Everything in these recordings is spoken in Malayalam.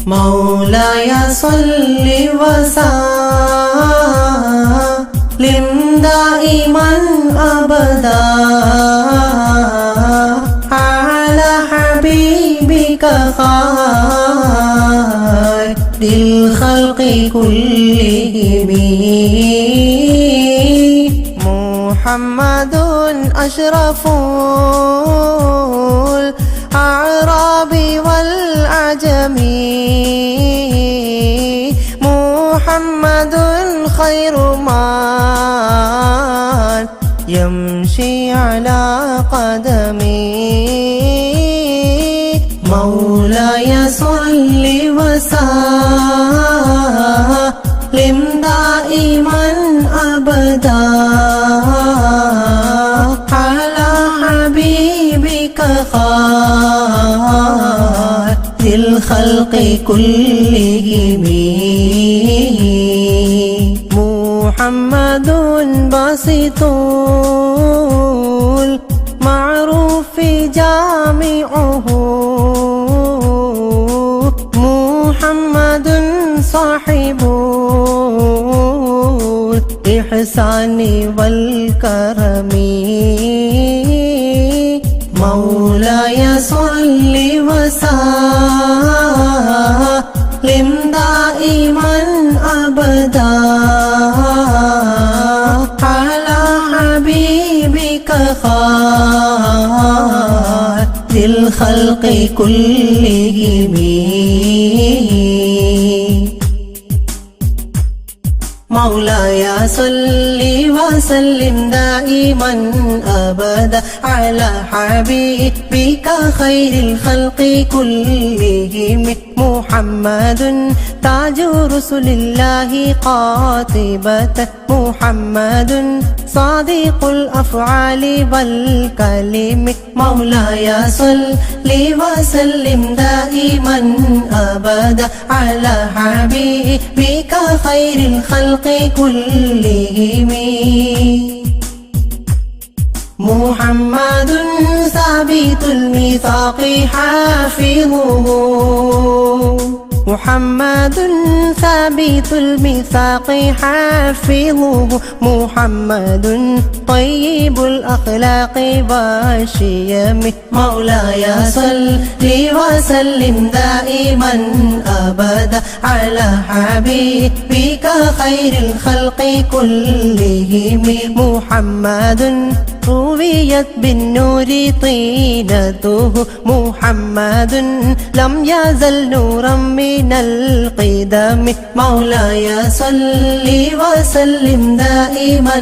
مولاي صل وسلم دائما أبدا على حبيبك خير الخلق كلهم محمد أشرف الأعراب والأعجم محمد خير من يمشي على قدمي مولاي صل وسلم دائما أبدا على حبيبك خير الخلق كلهم محمد باسط المعروف جامعه محمد صاحب الإحسان والكرم مولاي صل وسلم دائما أبدا على حبيبك خير الخلق كلهم مولاي صل وسلم دائما أبدا على حبيبك خير الخلق كلهم محمد تاج رسل الله قاطبة محمد صادق الأفعال والكلم مولاي صل وسلم دائما أبدا على حبيبك خير الخلق كلهم محمد ثابت الميثاق حافظه محمد ثابت الميثاق حافظه محمد طيب الأخلاق والشيم مولاي صل وسلم دائما أبدا على حبيبك خير الخلق كلهم محمد رويت بالنور طينته محمد لم يزل نورا من القدم مولاي صل وسلم دائما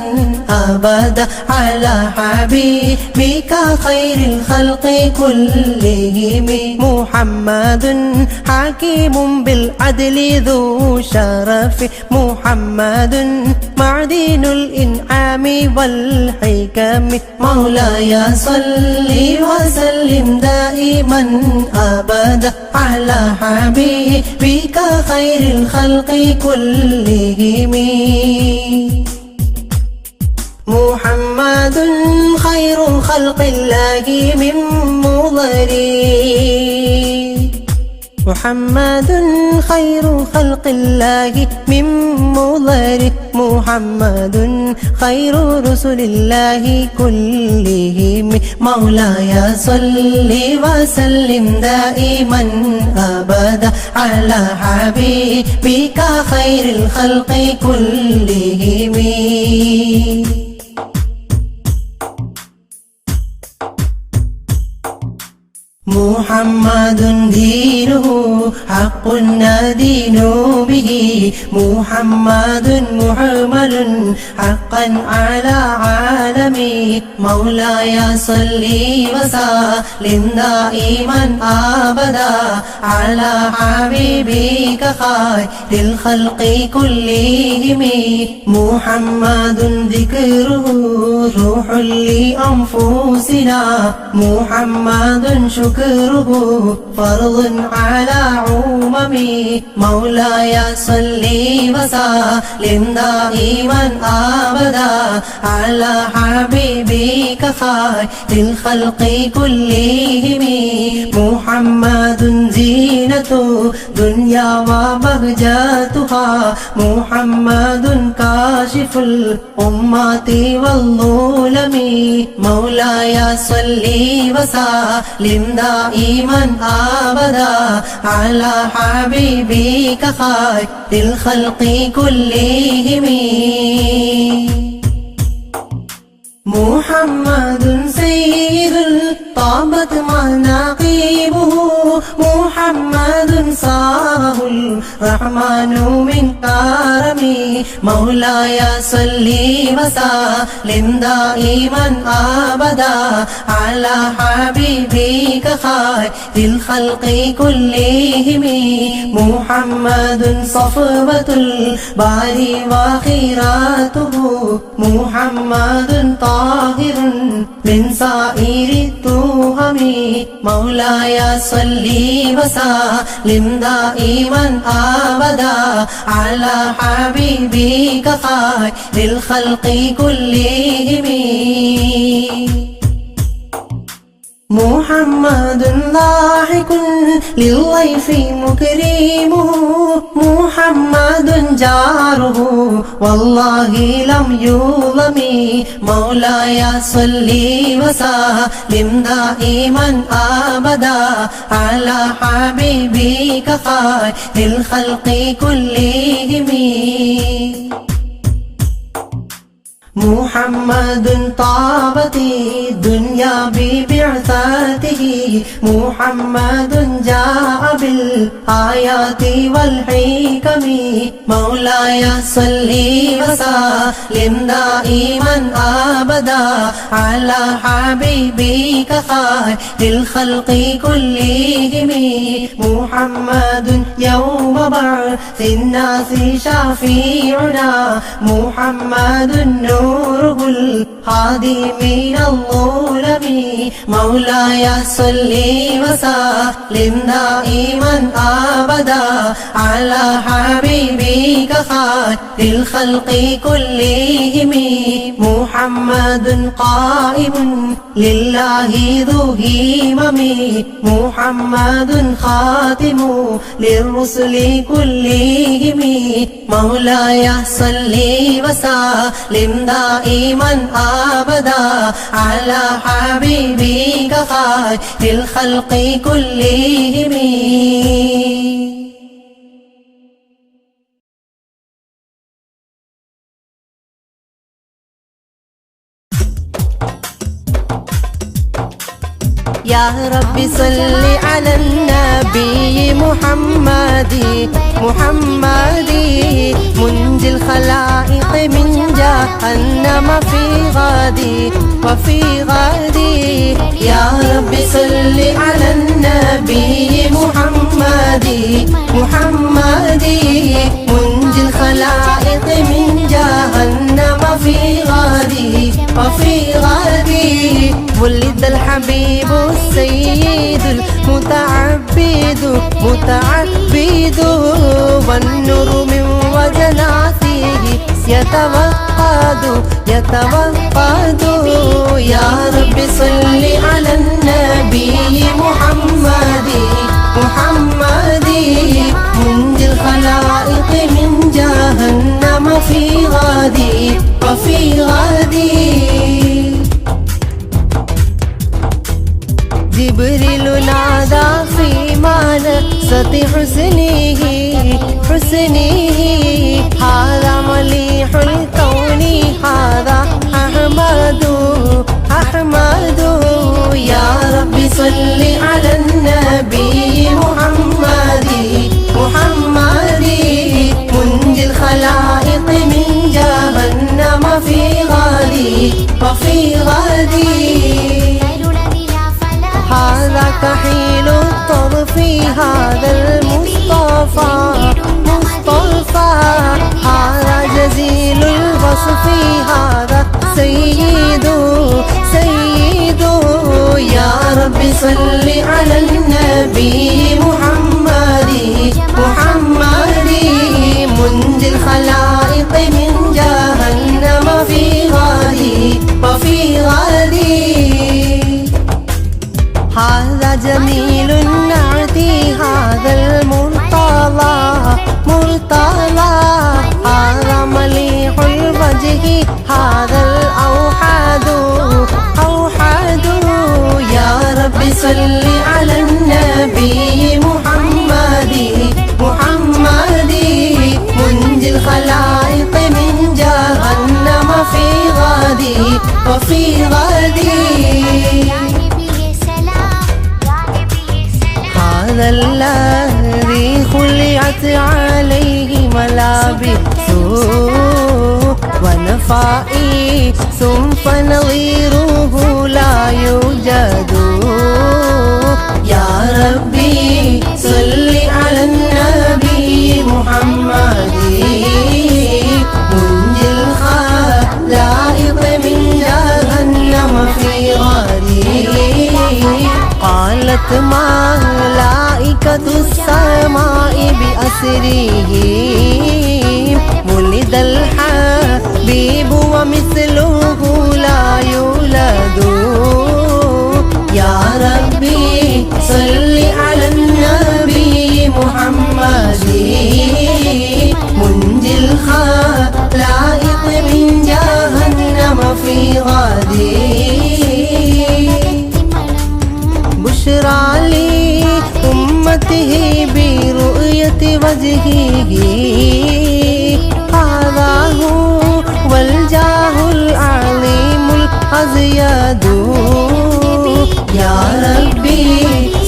أبدا على حبيبك خير الخلق كلهم محمد حكيم بالعدل ذو شرف محمد معدن الإنعام والحكم مولاي صل وسلم دائما أبدا على حبيبك خير الخلق كلهم محمد خير خلق الله من مضر محمد خير خلق الله من مضر محمد خير رسل الله كلهم مولاي صل وسلم دائما أبدا على حبيبك خير الخلق كلهم محمد دينه حق ندين به محمد محمل حقا على عالمي مولاي صل وسلم دائما أبدا على حبيبك خير الخلق كلهم محمد ذكره روح لأنفسنا محمد شكره فرض على عممي مولاي صل وسلم دائما أبدا على حبيبك خير الخلق كلهم محمد زين زينة دنيا وبهجتها محمد كاشف الأمة والظلم مولاي صل وسلم دائما أبدا على حبيبك خير الخلق كلهم محمد سيد طابت مناقبه محمد صاره الرحمن من كرمه مولاي صل وسلم دائما أبدا على حبيبك خير الخلق كلهم محمد صفوة الباري وخيراته محمد طاهر من سائر التهم مولاي صل وسلم دائما أبدا على حبيبك خير الخلق كلهم محمد ضاحك للضيف مكرمه محمد جاره والله لم يظلم مولاي صل وسلم دائما أبدا على حبيبك خير الخلق كلهم محمد طابت الدنيا ببعثته محمد جاء بالآيات والحكم مولاي صل وسلم دائما أبدا على حبيبك خير الخلق كلهم محمد يوم بعث الناس شفيعنا محمد نوره الهادي من الظلم مولاي صل وسلم دائما أبدا على حبيبك خير الخلق كلهم محمد قائم لله ذو همم محمد خاتم للرسل كلهم مولاي صل وسلم دائما أبدا على حبيبك خير الخلق كلهم يا رب صل على النبي محمد منجي الخلائق من جهنم في غادي وفي غادي يا رب صل على النبي محمد منجي الخلائق من جهنم في غادي وفي غادي ولد الحبيب السيد المتعبد والنور من وجناته يتوقد يا رب صل على النبي محمد منجي الخلائق من جهنم في غادي وفي غادي جبريل نادى في منزة حسنه هذا مليح الكون هذا أحمد يا رب صل على النبي محمد منجي الخلائق من جهنم في غادي وفي غادي هذا كحيل الطرف هذا المصطفى هذا جزيل الوصف هذا سيد يا رب صل على النبي محمد منجي الخلائق من جهنم في غادي وفي غادي هذا جميل نعتي هذا المرتضى مرتضى هذا مليح الوجه هذا الأوحد أوحد يا رب صل على النبي محمد محمد منجي الخلائق من جهنم في غدي وفي غدي هذا الذي خلعت عليه ملابس ونفائي ثم نظيره لا يوجد يا ربي صل على النبي محمد منجي الخلائق من جهنم في غدي قالت ملائكة السماء بأسره ولد الحبيب ومثله لا يولد يا ربي صل على النبي محمد منجي الخلائق من جهنم في غدي بشرى لي أمته برؤية وجهه هذا هو الجاه العظيم الأزيد يا ربي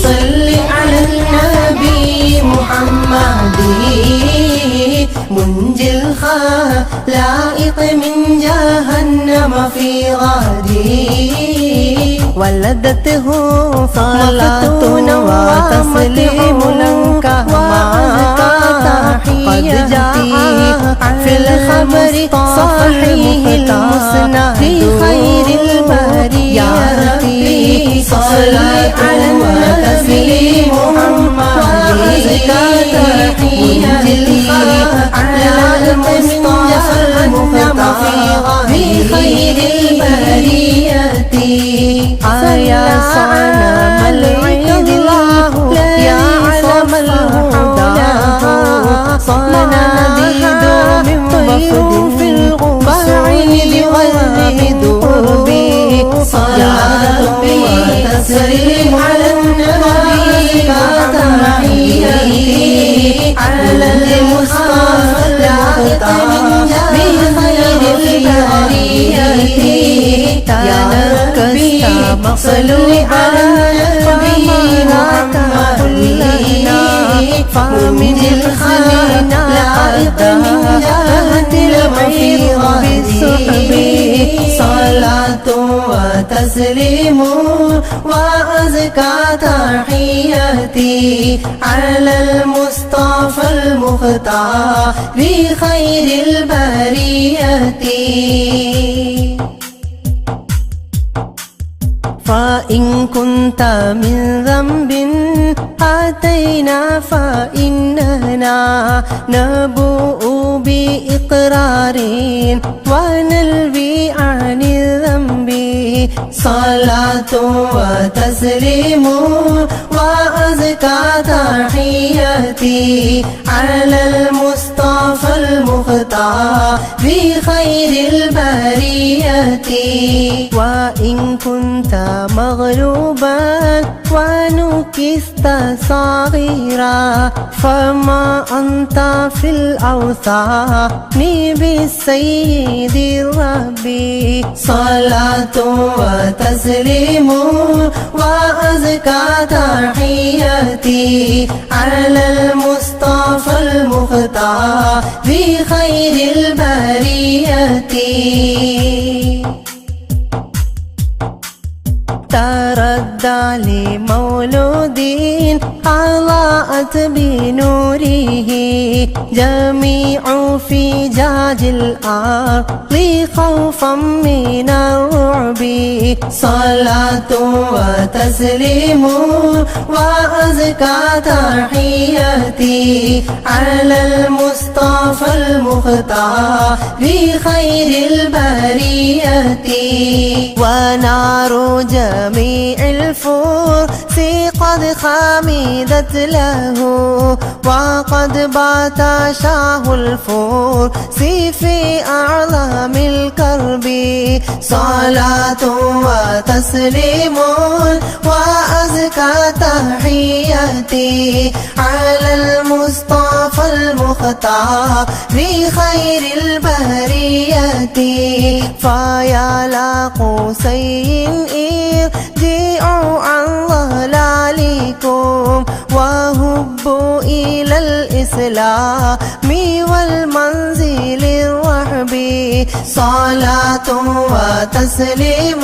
صل على النبي محمد منجي الخلائق من جهنم في غدي ولدته صلاتنا وتسليم لك قد جاء في الخبر صحيح المسند في خير البرية يا ربي صل على النبي محمد منجي على المصطفى المختار في خير البرية يا صنم العيد الله يا علم الهدى صناديد من وفد في البعيد والردود صلاة وتسليم على النبي كتحيته على المصطفى المختار بخير البرية يا ربي صلوا على النبي محمد فمن الخلائق من جهنم في غدي صلاة وتسليم وأزكى تحياتي على المصطفى المختار بخير البرية فإن كنت من ذنب أتينا فإننا نبوء بإقرار ونلوي عن الذنب صلاة وتسليم وأزكى تحياتي على المصطفى المختار بخير البرية وإن كنت مغلوبا ونكست صغيرا فما أنت في الأوثان بالسيد الربي صلاة وتسليم وأزكى تحياتي على المصطفى المختار بخير البرية تردى لمولود أضاءت بنوره جميع فجاج الأرض خوفا من الرعب صلاة وتسليم وأزكى تحياتي على المصطفى المختار بخير البرية ونار جميع الفرس قد خمدت له وقد بات شاه الفرس في أعظم الكرب صلاة وتسليم وأزكى تحياتي على المصطفى المختار بخير البرية فيا لقوسين ارجعوا عن ضلالكم وهبوا إلى الإسلام والمنزل الرحب صلاة وتسليم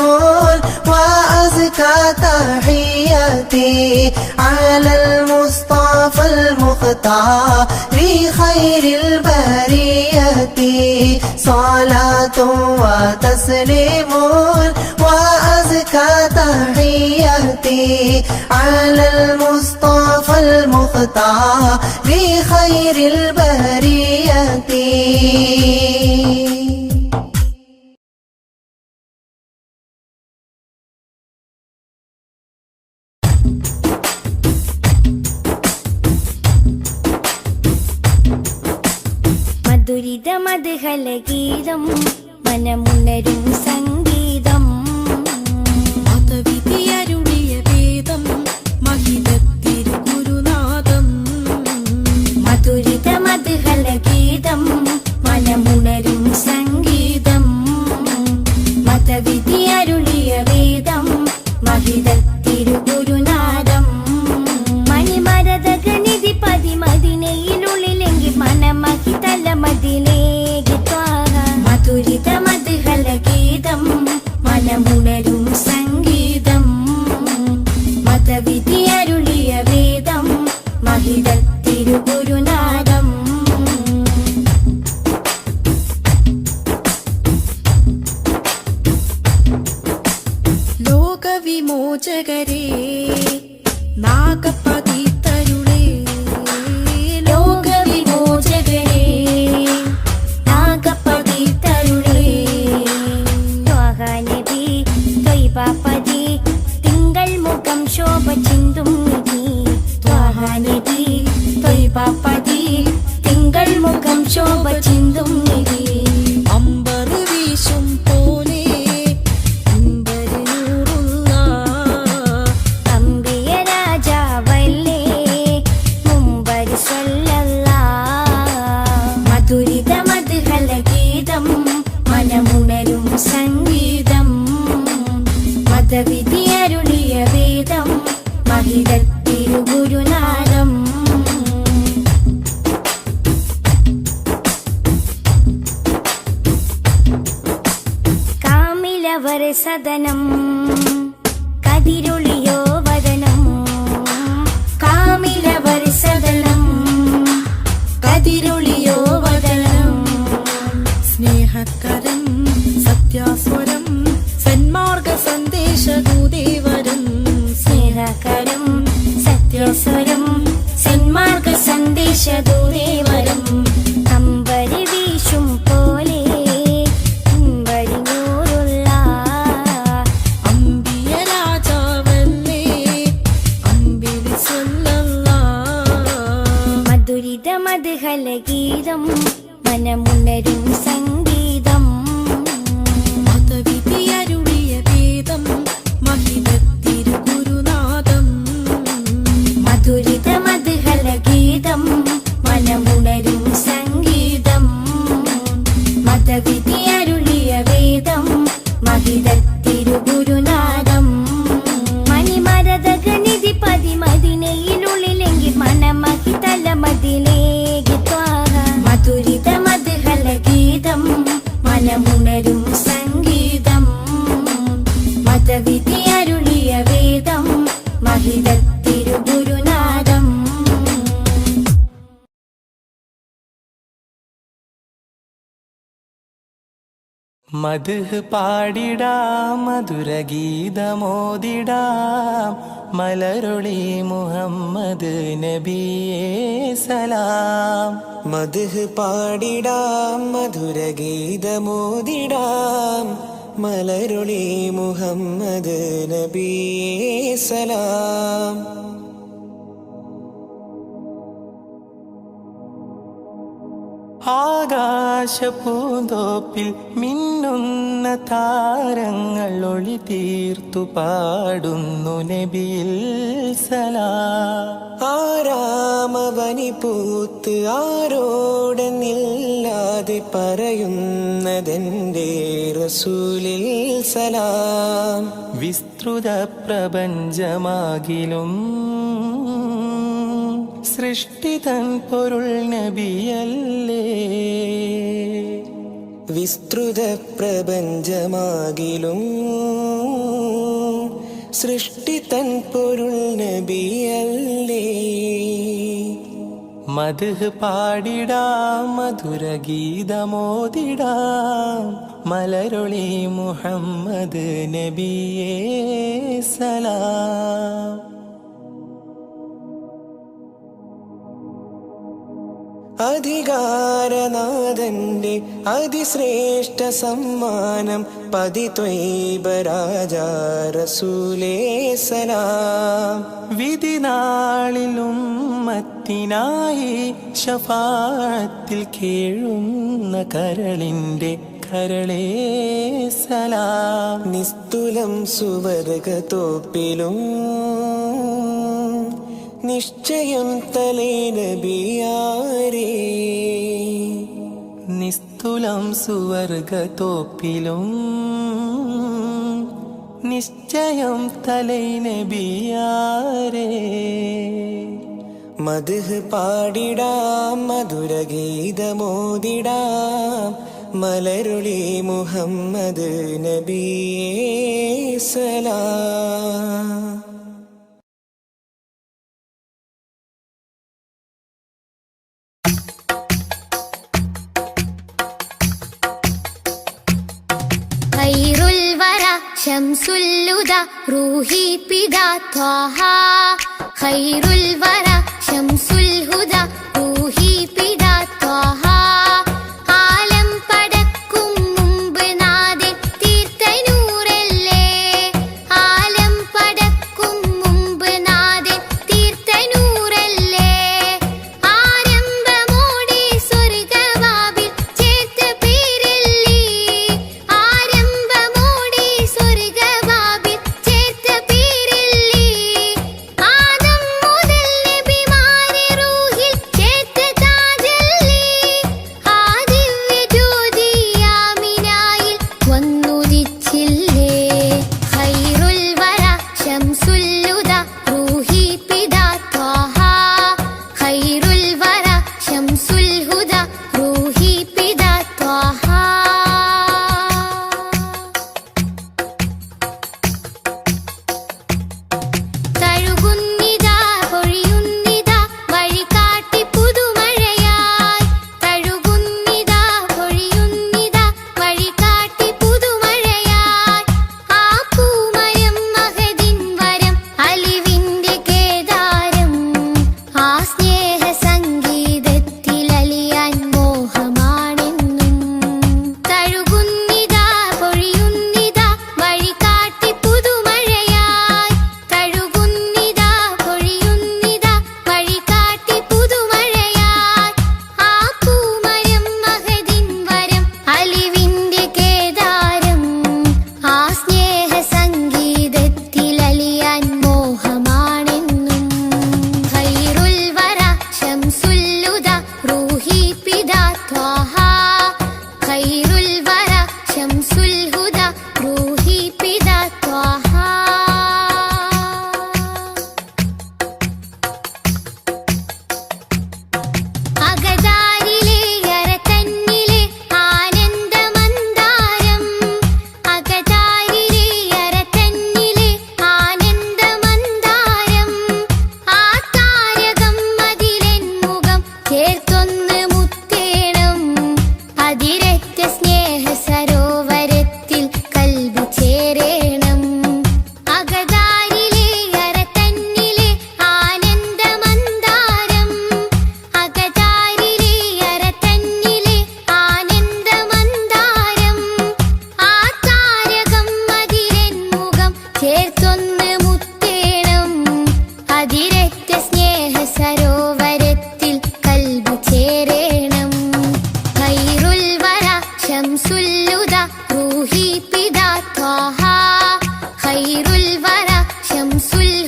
وأزكى تحياتي على المصطفى المختار لخير البرية صلاة وتسليم وأزكى تحياتي على المصطفى المختار لخير البرية. മധുരിത മധുഹലഗീതം മനമുണരും സംഗീതം മതവിധിയരുളിയ വേദം മഹിതത്തിരുഗുരുനാഥം മധുരിത മധുഹലഗീതം മനമുണരും സംഗീതം മതവിധിയരുളിയ വേദം മഹിതത്തിരുഗുരുനാഥം മണിമരതഗനിധി പതിമതിനയിലുള്ളിലെങ്കിൽ മനമഹിതല മതിലേക്ക് മധുരിത മധുഹലഗീതം മനമുണരും സംഗീതം മതവിധിയരുളിയ വേദം മഹിതത്തിരുഗുരുനാഥം ലോകവിമോചകരേ നാഗപതിതരുളേ ലോകവിമോചകരേ നാഗപതിതരുളേ ത്വഹനബി ത്വയ്ബപതി തിങ്കൾ മുഖം ശോഭ ചിന്തും നിധി ത്വഹനബി ത്വയ്ബപതി തിങ്കൾ മുഖം ശോഭ ചിന്തും നിധി അമ്പർ വീശും പോലെ അമ്പര് നൂറുള്ള അമ്പിയ രാജാവല്ലേ മുമ്പർ സ്വല്ലല്ലാഹ് മധുരിത മധുഹലഗീതം മനമുണരും സംഗീതം മതവിധിയരുളിയ വേദം മഹിതത്തിരുഗുരുനാഥം കാമിലവർ സദനം കതിരൊളിയോ വദനം കാമിലവർ സദനം കതിരൊളിയോ വദനം സ്നേഹകരം സത്യാസ്വരം സന്മാർഗ സന്ദേശദൂതേവരം സ്നേഹകരം സത്യസ്വരം സന്മാർഗ സന്ദേശദൂതേവരം അമ്പരി വീശും പോലെ അമ്പരിഞ്ഞൂറുള്ള അമ്പിയ രാജാവല്ലേ അമ്പിളി സ്വല്ലല്ലാഹ് മധുരിത മധുഹലഗീതം മനമുണരും സംഗീതം മതവിധിയരുളിയ വേദം മഹിതത്തിരുഗുരുനാഥം മധുരിത മധുഹലഗീതം മനമുണരും സംഗീതം മതവിധിയരുളിയ വേദം മഹിതത്തിരുഗുരുനാഥം മണിമരതഗനിധി പതിമതിനയിലുള്ളിലെങ്കിൽ മനമഹിതല മതിലേക്ക് മധുരിത മധുഹലഗീതം മനമുണരും സംഗീതം മതവിധിയരുളിയ വേദം മഹിതത്തിരുഗുരുനാഥം മദ്ഹ് പാടിടാം മധുരഗീതമോദിടാം മലരൊളി മുഹമ്മദ് നബിയേ സലാം. മദ്ഹ് പാടിടാം മധുരഗീതമോദിടാം മലരുളി മുഹമ്മദ് നബിയേ സലാം. ആകാശപൂന്തോപ്പിൽ മിന്നുന്ന താരങ്ങൾ ഒളി തീർത്തു പാടുന്നു നബിയിൽ സലാം. ആരാമവനി പൂത്ത് ആരോടെന്നില്ലാതെ പറയുന്നതെന്റെ റസൂലിൽ സലാം. വിസ്തൃത പ്രപഞ്ചമാകിലും സൃഷ്ടിതൻ പൊരുൾ നബിയല്ലേ. വിസ്തൃത പ്രപഞ്ചമാകിലും സൃഷ്ടിതൻ പൊരുൾ നബിയല്ലേ. മദ്ഹ് പാടിടാം മധുരഗീതമോദിടാം മലരൊളി മുഹമ്മദ് നബിയേ സലാം. അധികാരനാഥന്റെ അതിശ്രേഷ്ഠ സമ്മാനം പതിത്വൈബ രാജാ റസൂലേ സലാം. വിധിനാളിലും മത്തിനായി ശഫാഅത്തിൽ കേഴുന്ന കരളിന്റെ കരളേ സലാം. നിസ്തുലം സുവർഗത്തോപ്പിലും നിശ്ചയം തലേ നബിയാരേ. നിസ്തുലം സുവർഗത്തോപ്പിലും നിശ്ചയം തലേ നബിയാരേ. മദ്ഹ് പാടിടാം മധുരഗീതമോദിടാം മലരുളി മുഹമ്മദ് നബിയേ സലാം. ഖൈറുൽ വറ ശംസുൽ ഹുദാ റൂഹി പിതാ ത്വാഹ. ഖൈറുൽ വറ ശംസുൽ ഹുദാ റൂഹി പിതാ ത്വാഹ. ആലം പടക്കും മുമ്പ് നാഥൻ തീർത്ത നൂറല്ലേ. ആലം പടക്കും മുമ്പ് നാഥൻ തീർത്ത നൂറല്ലേ. ആരംഭമോടെ സ്വർഗവാതിൽ ചേർത്ത പേരല്ലേ. ആരംഭമോടെ സ്വർഗവാതിൽ ചേർത്ത പേരല്ലേ. ആദം മുതൽ നബി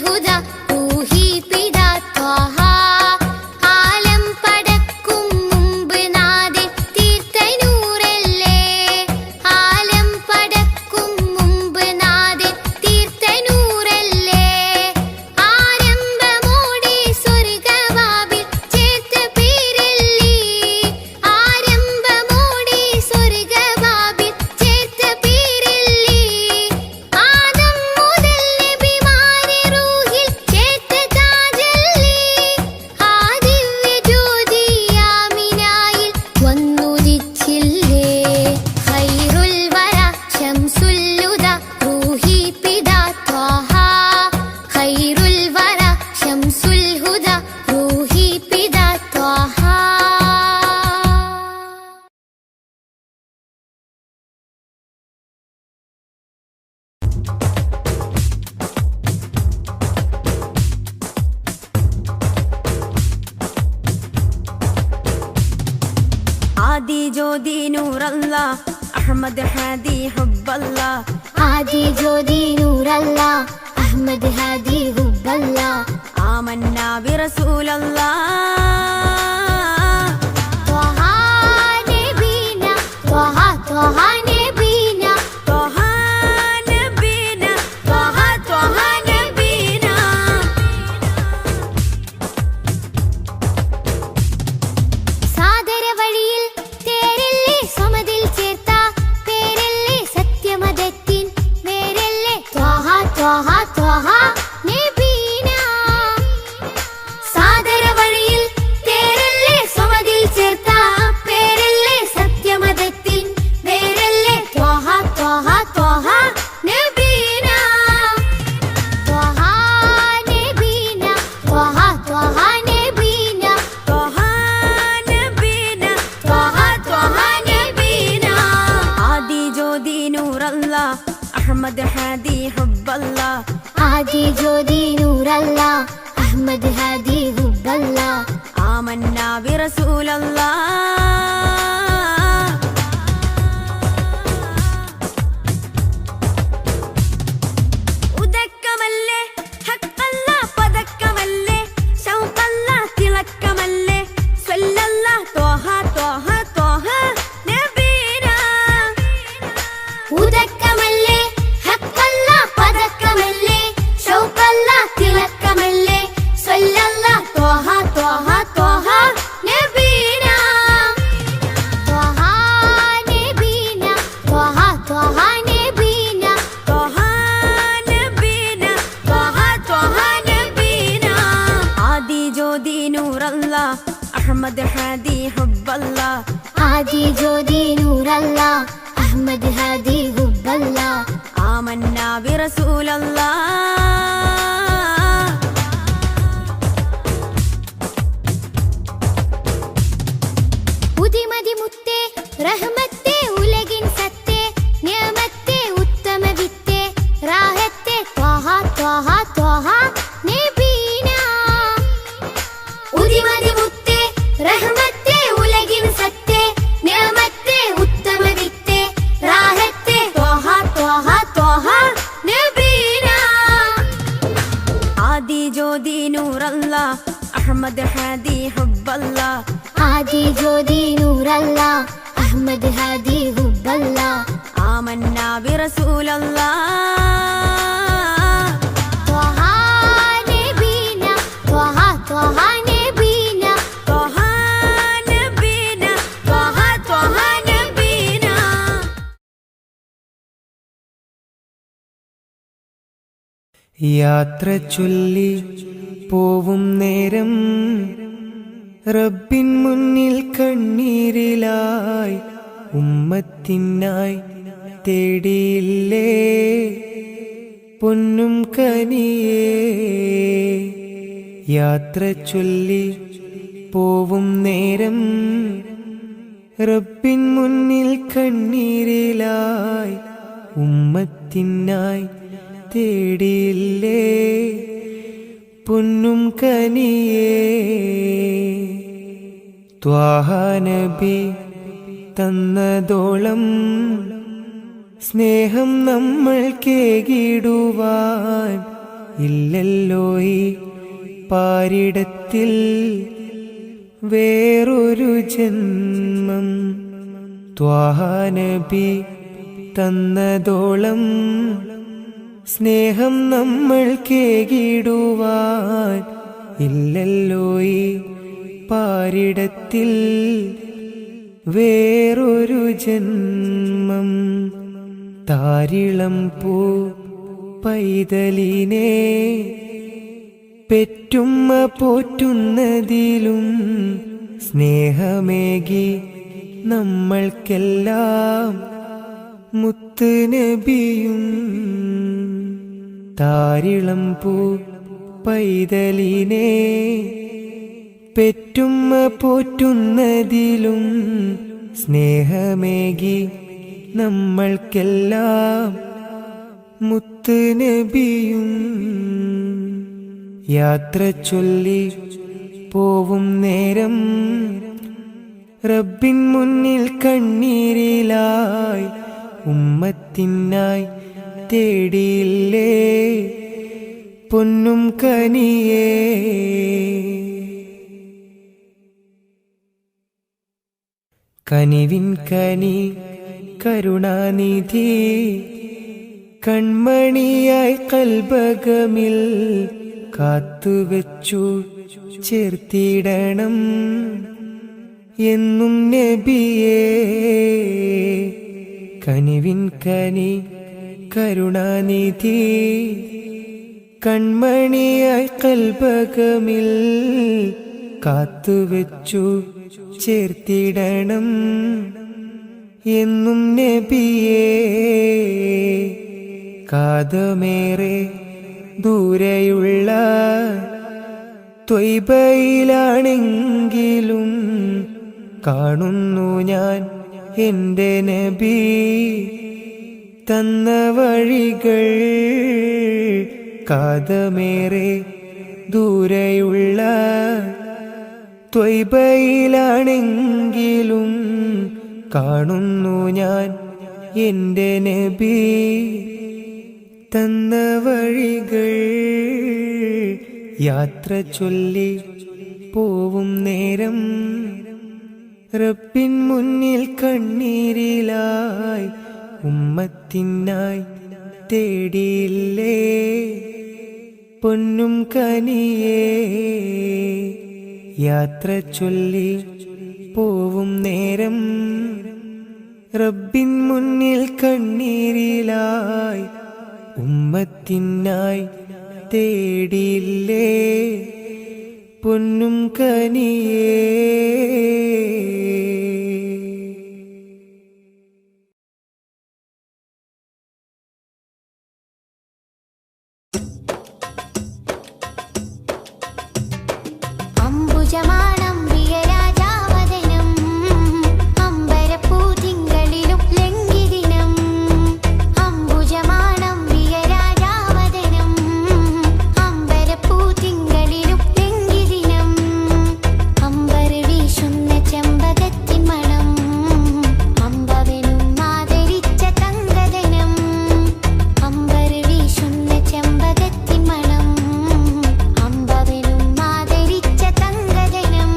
ഹുദ റൂഹി പിതാ ത്വാഹ ആലം പടക്കും മുമ്പ് നാദെ തീർത്ത നൂറല്ലേ ആലം പടക്കും മുമ്പ് നാദെ തീർത്ത നൂറല്ലേ ആരംഭമോടെ സ്വർഗവാവിൽ ചേർത്ത പേരല്ലേ ആരംഭമോടെ സ്വർഗവാവിൽ ചേർത്ത പേരല്ലേ ആദം മുതൽ നബിമാരെ റൂഹിൽ ചേർത്ത താജല്ലേ ആ ദിവ്യ ജ്യോതി ആമിനായിൽ വന്നുദിച്ചില്ലേ ഖൈറുൽ വറ ശംസുൽ ഹുദ റൂഹി പിതാ ത്വാഹ ഖൈറുൽ വറ ശംസുൽ ഹുദ റൂഹി പിതാ ത്വാഹ ആദി ജ്യോതി നൂറല്ല അഹമ്മദ് ഹാദി ഹുബ്ബല്ല ആദി ജ്യോതി നൂറല്ല അഹ്മദ് ഹാദി ഹുബ്ബല്ല ആമന്ന ബിറസൂലല്ലാ ത്വഹ നബീന ത്വഹ ത്വഹ നബീന ത്വഹ നബീന ത്വഹ ത്വഹ നബീന സാദര വഴിയിൽ തേരല്ലേ സമതിൽ ചേർത്ത പേരല്ലേ സത്യമതത്തിൻ വേരല്ലേ ത്വഹ ത്വഹ ത്വഹ നബീന സാദര വഴിയിൽ തേരല്ലേ സമതിൽ ചേർത്ത പേരല്ലേ സത്യമതത്തിൻ വേരല്ലേ ത്വഹ ത്വഹ ത്വഹ നബീന ത്വഹ നബീന ത്വഹ ത്വഹ നബീന ത്വഹ നബീന ത്വഹ ത്വഹ നബീന ആദി ജ്യോതി നൂറല്ല അഹമ്മദ് ഹാദി ഹുബ്ബല്ല ആദി ജ്യോതി നൂറല്ല അഹ്മദ് ഹാദി ഹുബ്ബല്ല ആമന്ന ബിറസൂലല്ലാ ഉദക്കമല്ലേ ഹക്കല്ല പദക്കമല്ലേ ശൗഖല്ല തിളക്കമല്ലേ സ്വല്ലല്ല ത്വഹ ത്വഹ ത്വഹ നബീന ഉദക്കമല്ലേ ഹക്കല്ല പദക്കമല്ലേ ഷൗഖല്ല തിളക്കമല്ലേ സ്വല്ലല്ല ത്വഹ ത്വഹ ത്വഹ നബീന ത്വഹ നബീന ത്വഹ ത്വഹ നബീന ത്വഹ നബീന ത്വഹ ത്വഹ നബീന ആദി ജ്യോതി നൂറല്ല അഹമ്മദ് ഹാദി ഹുബ്ബല്ല ആദി ജ്യോതി നൂറല്ല അഹ്മദ് ഹാദി ഹുബ്ബല്ല ആമന്ന ബിറസൂലല്ലാ ഉദിമതി മുത്തേ റഹ്മത്തേ ഉലകിൻ സത്തേ നിയമത്തേ ഉത്തമ വിത്തേ റാഹത്തേ ത്വഹ ത്വഹ ത്വഹ നബീന ഉദിമതി മുത്തേ റഹ്മത്തേ ഉലകിൻ സത്തേ നിയമത്തേ ഉത്തമ വിത്തേ റാഹത്തേ ത്വഹ ത്വഹ ത്വഹ നബീന ആദി ജ്യോതി നൂറല്ല അഹമ്മദ് ഹാദി ഹുബ്ബല്ല ആദി ജ്യോതി നൂറല്ല അഹ്മദ് ഹാദി ഹുബ്ബല്ല ആമന്ന ബിറസൂലല്ലാ ത്വഹ നബീന ത്വഹ ത്വഹ നബീന ത്വഹ നബീന ത്വഹ ത്വഹ നബീന യാത്ര ചൊല്ലി പോവും നേരം റബ്ബിൻ മുന്നിൽ കണ്ണീരിലായി ഉമ്മത്തിനായി തേടിയില്ലേ പൊന്നും കനിയേ. യാത്ര ചൊല്ലി പോവും നേരം റബ്ബിൻ മുന്നിൽ കണ്ണീരിലായി ഉമ്മത്തിനായി തേടിയില്ലേ പൊന്നും കനിയേ. ത്വാഹ നബി തന്നതോളം സ്നേഹം നമ്മൾ കേകിടുവാൻ ഇല്ലല്ലോ ഈ പാരിടത്തിൽ വേറൊരു ജന്മം. ത്വാഹ നബി തന്നതോളം സ്നേഹം നമ്മൾ കേകിടുവാൻ ഇല്ലല്ലോ ഈ പാരിടത്തിൽ വേറൊരു ജന്മം. താരിളം പൂ പൈതലിനെ പെറ്റുമ്മ പോറ്റുന്നതിലും സ്നേഹമേകി നമ്മൾക്കെല്ലാം മുത്ത് നബിയും. താരിളം പൂ പൈതലിനെ പെറ്റുമ്മ പോറ്റുന്നതിലും സ്നേഹമേകി നമ്മൾക്കെല്ലാം മുത്ത് നബിയും. യാത്ര ചൊല്ലി പോവും നേരം റബ്ബിൻ മുന്നിൽ കണ്ണീരിലായി ഉമ്മത്തിനായി തേടിയില്ലേ പൊന്നും കനിയേ. കനിവിൻ കനി കരുണാനിധി കൺമണിയായി കൽബകമിൽ കാത്തുവെച്ചു ചേർത്തിടണം എന്നും നബിയേ. കനിവിൻ കനി കരുണാനിധി കൺമണിയായി കൽബകമിൽ കാത്തുവെച്ചു ചേർത്തിടണം എന്നും നബിയേ. കാതമേറെ ദൂരെയുള്ള ത്വയ്ബയിലാണെങ്കിലും കാണുന്നു ഞാൻ എൻ്റെ നബി തന്ന വഴികൾ. കാതമേറെ ദൂരെയുള്ള ത്വയ്ബയിലാണെങ്കിലും കാണുന്നു ഞാൻ എൻ്റെ നബി തന്ന വഴികൾ. യാത്ര ചൊല്ലി പോവും നേരം റബ്ബിൻ മുന്നിൽ കണ്ണീരിലായി ഉമ്മത്തിനായി തേടിയില്ലേ പൊന്നും കനിയേ. യാത്ര ചൊല്ലി പോവും നേരം റബ്ബിൻ മുന്നിൽ കണ്ണീരിലായി ഉമ്മത്തിനായി തേടിയില്ലേ പൊന്നും കനിയേ. അംബുജമാണം പ്രിയരാജാവദനം അമ്പരപ്പൂതിങ്കളിലും ലംഘിദിനം. അംബുജമാണം പ്രിയരാജാവദനം അമ്പരപ്പൂതിങ്കളിലും ലംഘിദിനം. അമ്പർ വീശുന്ന ചെമ്പകത്തിൻ മണം അമ്പവനും ആദരിച്ച തങ്കദനം. അമ്പർ വീശുന്ന ചെമ്പകത്തിൻ മണം അമ്പവനും ആദരിച്ച തങ്കദനം.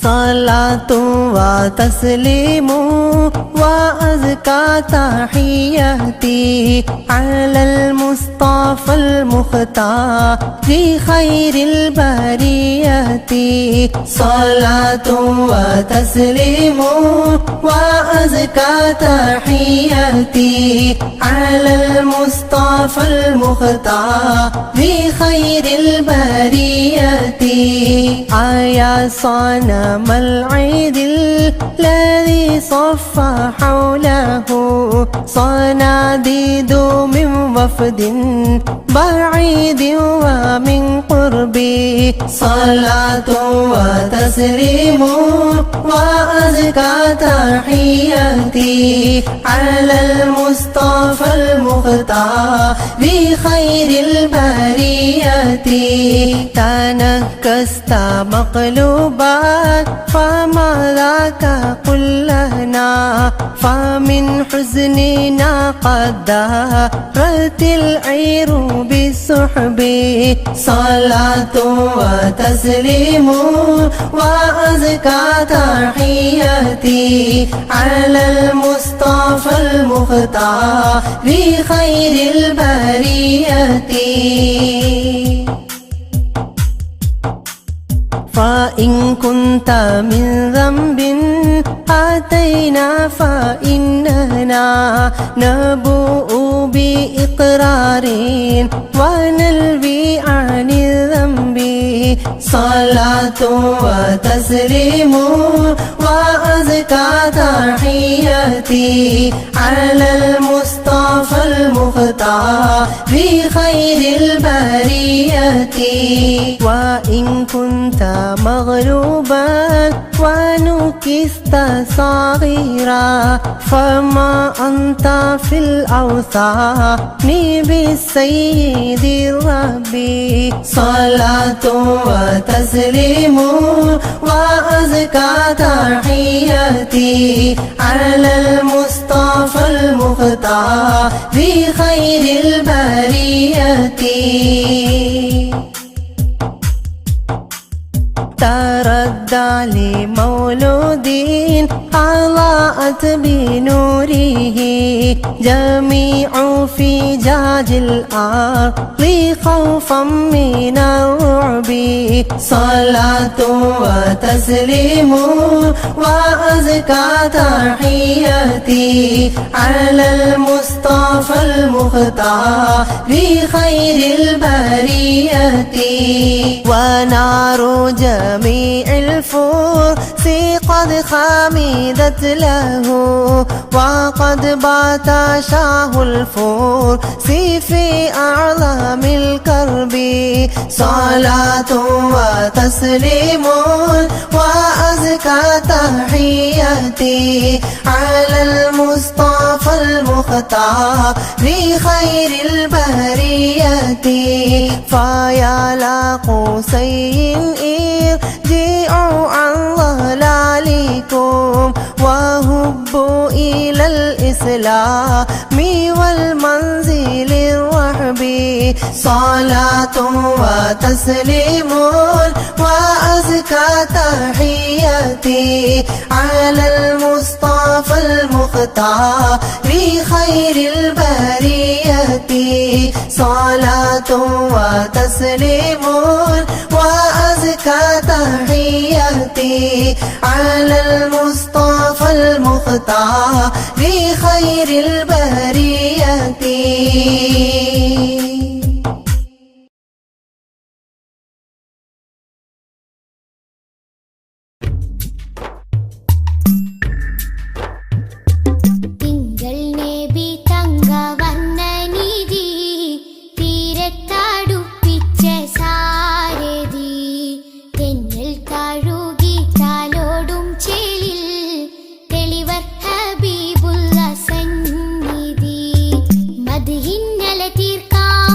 صلاة وتسليم وأزكى تحياتي على المصطفى المختار خير البريات. صلاة وتسليم وأزكى تحياتي على المصطفى المختار خير البريات. يا صنم العيد الذي صف حوله صناديد من وفد بعيد ومن قربي. صلاة وتسليم وأزكى تحياتي على المصطفى المختار خير البريات. تنكست مقلوبات فما ذاك قل لنا فمن حزننا قد دارت العير بالسحب. صلاة وتسليم وأزكى تحياتي على المصطفى المختار خير البريات. فإن كنت من ذنب أتينا فإننا نبوء بإقرار ونلوي عن الذنب. صلاة وتسليم وأزكى تحياتي على المصطفى المختار خير البريات. وإن كنت مغلوبا ونكست صغيرا فما أنت في الأوثان بالسيد الرب. صلاة وتسليم وأزكى تحياتي على المصطفى المختار خير البريات. تردى لمولود أضاءت بنوره جميع فجاج الأرض خوفا من الرعب. صلاة وتسليم وأزكى تحياتي على المصطفى المختار خير البريات. ونار جميع الفرس قد خمدت له وقد بات شاه الفرس في أعظم الكرب. صلاة وتسليم وأزكى تحياتي على المصطفى المختار خير البريات. فيا لا قوسين ارجعوا عن ضلالكم وهبوا إلى الإسلام والمنزل الرحب. صلاة وتسليم وأزكى تحياتي على المصطفى المختار خير البريات. صلاة وتسليم وأزكى تحياتي على المصطفى المختار خير البريات. ഹബീബുള്ള സന്നിധി മദ്ഹിന്നല തീർക്കാൻ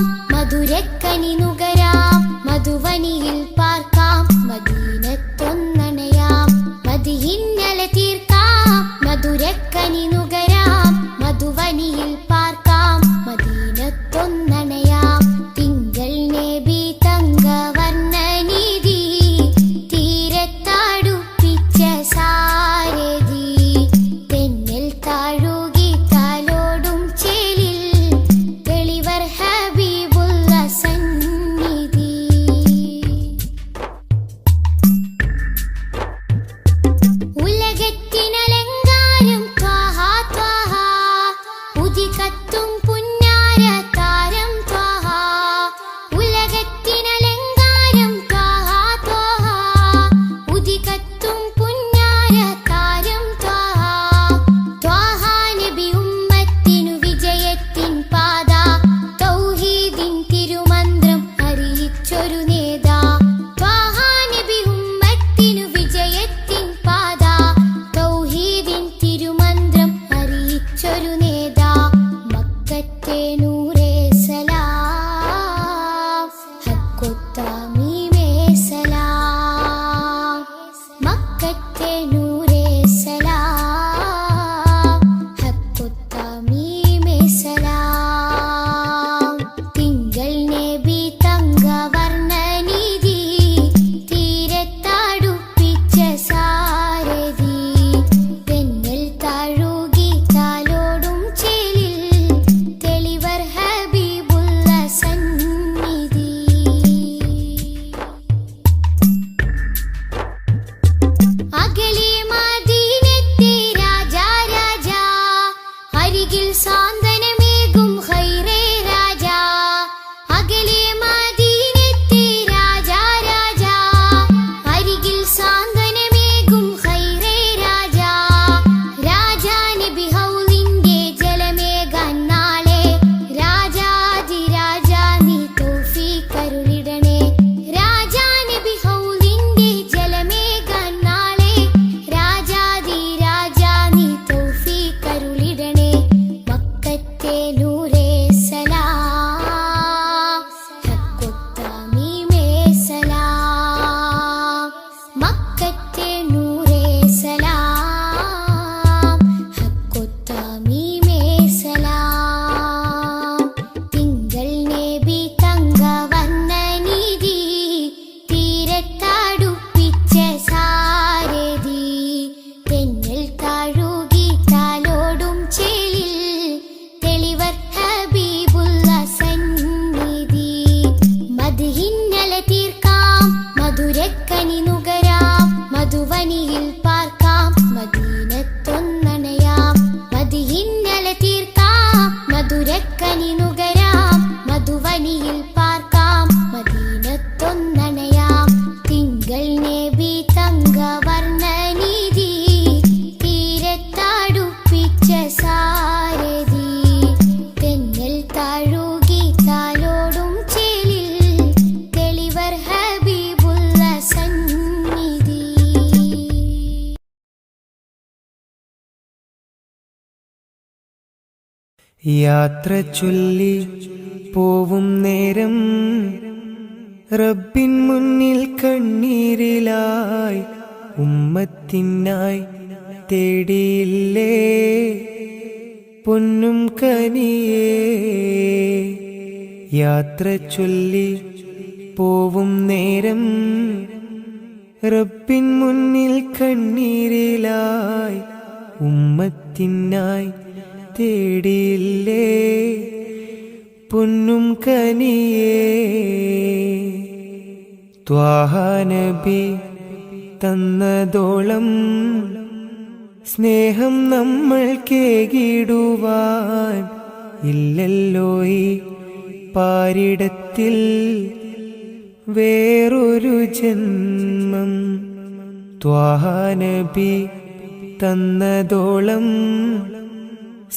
തങ്കവർണ്ണനിധി തീരത്തടുപ്പിച്ച സാരഥി തെന്നൽ താഴുകി താലോടും ചേലിൽ തെളിവർ ഹബീബുള്ള സന്നിധി. യാത്ര ചൊല്ലി പോവും നേരം റബ്ബിൻ മുന്നിൽ കണ്ണീരിലായി ഉമ്മത്തിനായി തേടിയില്ലേ പൊന്നും കനിയേ. യാത്ര ചൊല്ലി പോവും നേരം റബ്ബിൻ മുന്നിൽ കണ്ണീരിലായി ഉമ്മത്തിനായി തേടിയില്ലേ പൊന്നും കനിയേ. ത്വാഹ നബി തന്നതോളം സ്നേഹം നമ്മൾ കേകിടുവാൻ ഇല്ലല്ലോ ഈ പാരിടത്തിൽ വേറൊരു ജന്മം. ത്വാഹ നബി തന്നതോളം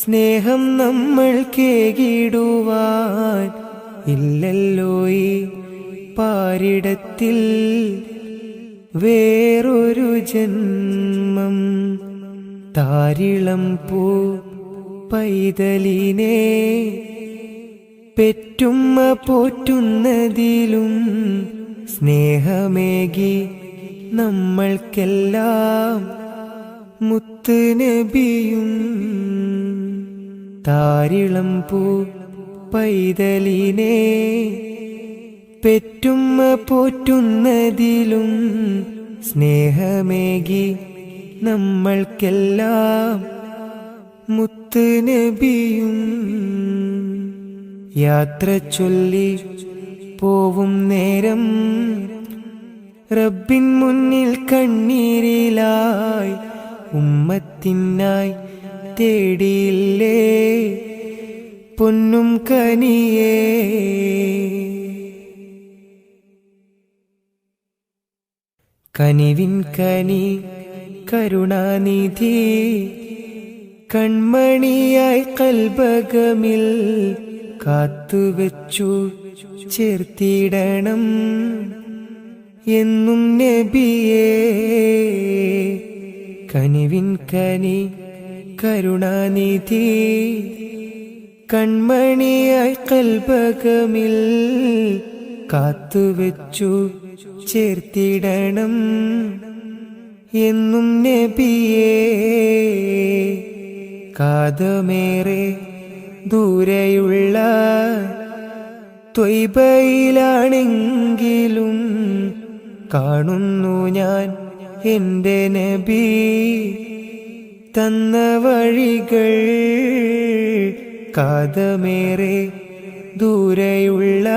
സ്നേഹം നമ്മൾ കേകിടുവാൻ ഇല്ലല്ലോ ഈ പാരിടത്തിൽ വേറൊരു ജന്മം. താരിളം പൂ പൈതലിനെ പെറ്റുമ്മ പോറ്റുന്നതിലും സ്നേഹമേകി നമ്മൾക്കെല്ലാം മുത്ത് നബിയും. താരിളം പൂ പൈതലിനെ പെറ്റുമ്മ പോറ്റുന്നതിലും സ്നേഹമേകി നമ്മൾക്കെല്ലാം മുത്ത് നബിയും. യാത്ര ചൊല്ലി പോവും നേരം റബ്ബിൻ മുന്നിൽ കണ്ണീരിലായി ഉമ്മത്തിനായി തേടിയില്ലേ പൊന്നും കനിയേ. കനിവിൻ കനി കരുണാനിധി കൺമണിയായി കൽബകമിൽ കാത്തുവെച്ചു ചേർത്തിടണം എന്നും നബിയേ. കനിവിൻ കനി കരുണാനിധി കൺമണിയായി കൽബകമിൽ കാത്തുവെച്ചു ചേർത്തിടണം എന്നും നബിയേ. കാതമേറെ ദൂരെയുള്ള ത്വയ്ബയിലാണെങ്കിലും കാണുന്നു ഞാൻ എൻ്റെ നബി തന്ന വഴികൾ. കാതമേറെ ദൂരെയുള്ള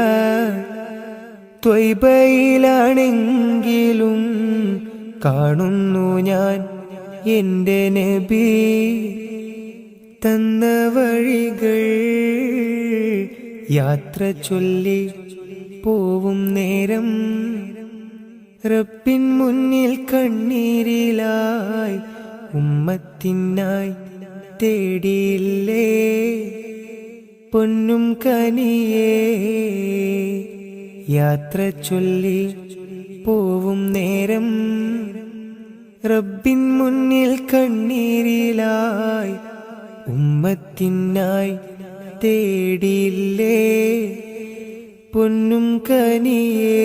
ത്വയ്ബയിലാണെങ്കിലും കാണുന്നു ഞാൻ എൻ്റെ നബി തന്ന വഴികൾ. യാത്ര ചൊല്ലി പോവും നേരം റബ്ബിൻ മുന്നിൽ കണ്ണീരിലായി ഉമ്മത്തിനായി തേടിയില്ലേ പൊന്നും കനിയേ. യാത്ര ചൊല്ലി പോവും നേരം റബ്ബിൻ മുന്നിൽ കണ്ണീരിലായി ഉമ്മത്തിനായി തേടിയില്ലേ പൊന്നും കനിയേ.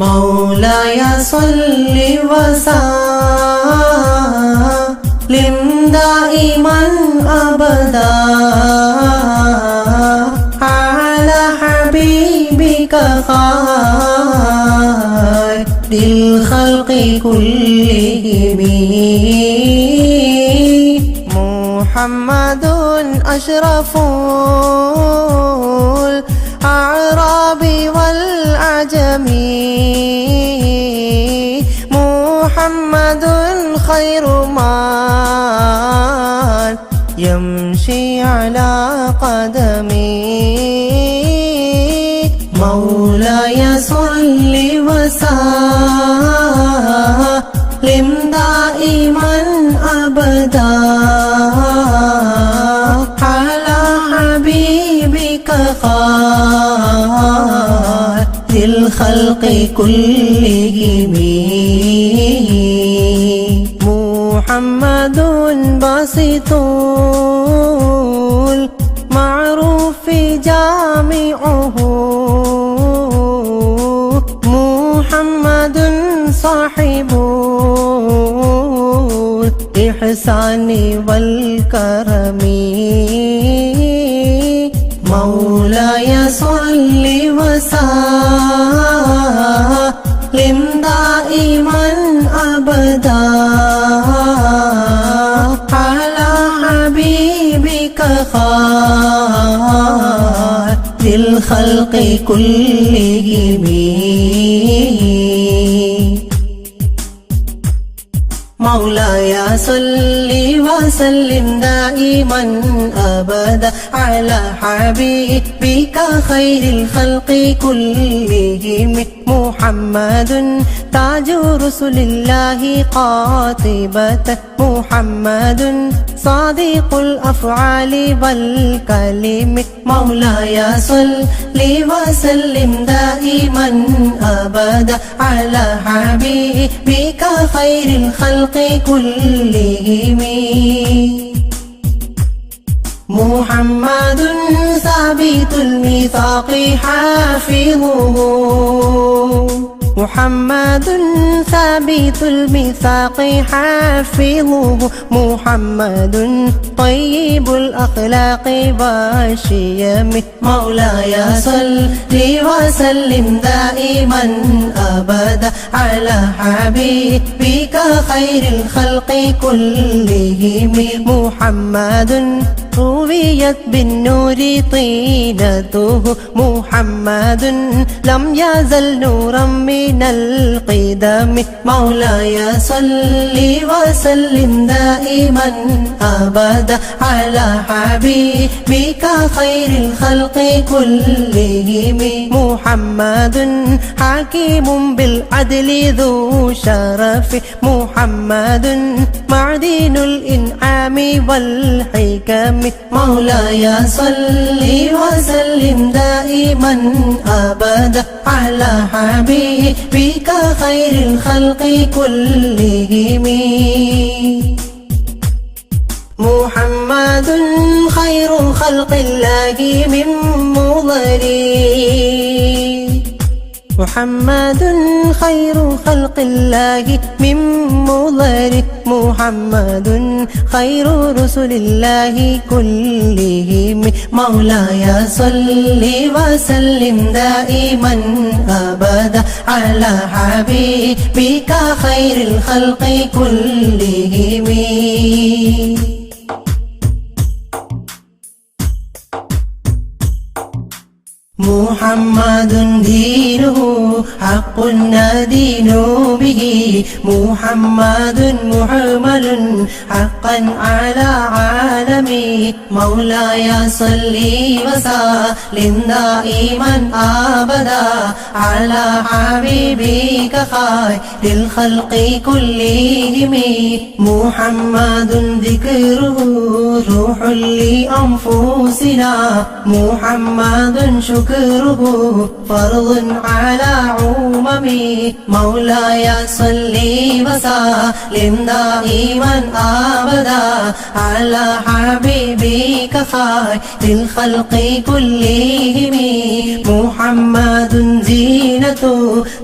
مولاي صل وسلم دائما أبدا على حبيبك خير الخلق كلهم محمد أشرف الأعراب والعجم محمد خير ما يمشي على قدمي مولاي صل وسلم دائما أبدا على حبيبك خير الخلق كلهم محمد باسط المعروف جامعه محمد صاحب الإحسان والكرم مولاي صل وسلم دائما أبدا على حبيبك خير الخلق كلهم مولاي صل وسلم دائما أبدا على حبيبك خير الخلق كلهم محمد تاج رسل الله قاطبة محمد صادق الأفعال والكلم مولاي صل وسلم دائما أبدا على حبيبك خير الخلق كلهم محمد ثابت الميثاق حافظه محمد ثابت الميثاق حافظه محمد طيب الأخلاق والشيم مولاي صل وسلم دائما أبدا على حبيبك خير الخلق كلهم محمد رويت بالنور طينته محمد لم يزل نورا من القدم مولاي صل وسلم دائما أبدا على حبيبك خير الخلق كلهم محمد حكيم بالعدل ذو شرف محمد معدن الإنعام والحكم مولاي صل وسلم دائما أبدا على حبيبك خير الخلق كلهم محمد خير خلق الله من مضري محمد خير خلق الله من مضر محمد خير رسل الله كلهم مولاي صل وسلم دائما أبدا على حبيبك خير الخلق كلهم محمد دينه حق ندين به محمد محمل حقا على عالمي مولاي صل وسلم دائما أبدا على حبيبك خير الخلق كلهم محمد ذكره روح لأنفسنا محمد شكره فرض على عممي مولاي صل وسلم دائما أبدا على حبيبك خير الخلق كلهم محمد زينة